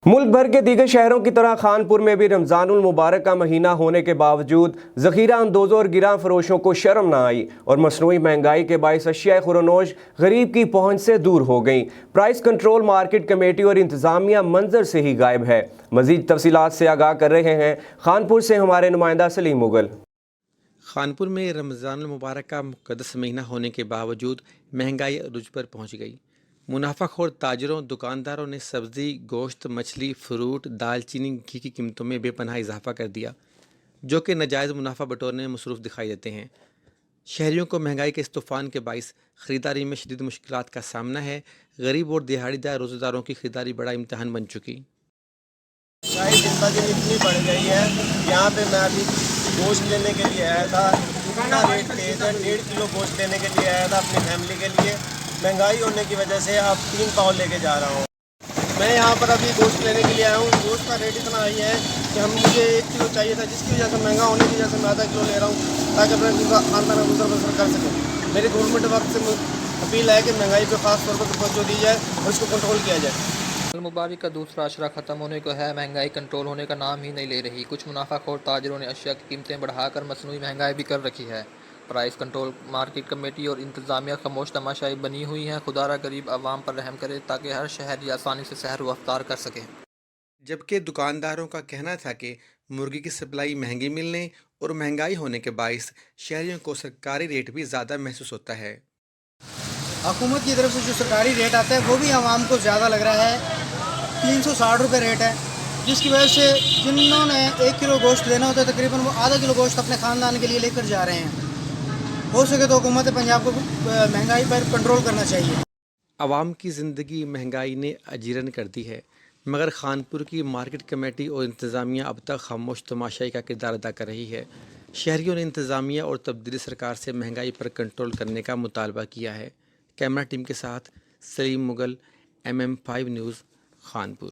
मुल्क भर के दीगर शहरों की तरह खानपुर में भी रमज़ानुल मुबारक का महीना होने के बावजूद ज़ख़ीरा अंदोज़ों और गिरां फरोशों को शर्म न आई और मसनूई महंगाई के बाइस अशिया खुरनोश गरीब की पहुँच से दूर हो गई। प्राइस कंट्रोल मार्केट कमेटी और इंतज़ामिया मंजर से ही गायब है। मज़ीद तफसीलात से आगाह कर रहे हैं खानपुर से हमारे नुमाइंदा सलीम मुगल। खानपुर में रमज़ानुल मुबारक का मुक़द्दस महीना होने के बावजूद महंगाई अरूज पर पहुंच गई। मुनाफाखोर ताजरों दुकानदारों ने सब्ज़ी, गोश्त, मछली, फ्रूट, दालचीनी, घी की कीमतों में बेपनाह इजाफा कर दिया, जो कि नाजायज़ मुनाफा बटोरने में मसरूफ़ दिखाई देते हैं। शहरियों को महंगाई के इस तूफ़ान के बाइस ख़रीदारी में शदीद मुश्किलात का सामना है। गरीब और दिहाड़ीदार रोज़ेदारों की ख़रीदारी बड़ा इम्तहान बन चुकी। शाही ज़िंदगी इतनी बढ़ गई है। यहाँ पे मैं अभी गोश्त लेने के लिए आया था, इतना रेट तेज़ है। 1.5 किलो गोश्त लेने के लिए आया था अपनी फैमिली के लिए। महंगाई होने की वजह से अब 3 पाव लेके जा रहा हूँ। मैं यहाँ पर अभी गोश्त लेने के लिए आया हूँ। गोश्त का रेट इतना हाई है कि मुझे 1 किलो चाहिए था, जिसकी वजह से महंगा होने की वजह से मैं आधा किलो ले रहा हूँ ताकि अपना खानदान गुजर बसर कर सकें। मेरी गवर्नमेंट वक्त से अपील है कि महंगाई पर ख़ास तौर पर तवज्जो दी जाए और इसको कंट्रोल किया जाए। मुबारक का दूसरा अशरा ख़त्म होने को है, महंगाई कंट्रोल होने का नाम ही नहीं ले रही। कुछ मुनाफाखोर ताजरों ने अशिया की कीमतें बढ़ाकर मसनूई महंगाई भी कर रखी है। प्राइस कंट्रोल मार्केट कमेटी और इंतज़ामिया खामोश तमाशाई बनी हुई हैं। खुदारा गरीब आवाम पर रहम करे ताकि हर शहरी आसानी से सहर व अफ्तार कर सके। जबकि दुकानदारों का कहना था कि मुर्गी की सप्लाई महंगी मिलने और महंगाई होने के बाइस शहरियों को सरकारी रेट भी ज़्यादा महसूस होता है। हुकूमत की तरफ से जो सरकारी रेट आता है वो भी आवाम को ज़्यादा लग रहा है। 360 रुपये रेट है, जिसकी वजह से जिन्होंने 1 किलो गोश्त लेना होता है तकरीबन वो आधा किलो गोश्त अपने ख़ानदान के लिए लेकर जा रहे हैं। हो सके तो हुकूमत पंजाब को महंगाई पर कंट्रोल करना चाहिए। आवाम की ज़िंदगी महंगाई ने अजीरन कर दी है, मगर खानपुर की मार्केट कमेटी और इंतज़ामिया अब तक खामोश तमाशाई का किरदार अदा कर रही है। शहरियों ने इंतज़ामिया और तब्दीली सरकार से महंगाई पर कंट्रोल करने का मुतालबा किया है। कैमरा टीम के साथ सलीम मुगल, MM5 न्यूज़, खानपुर।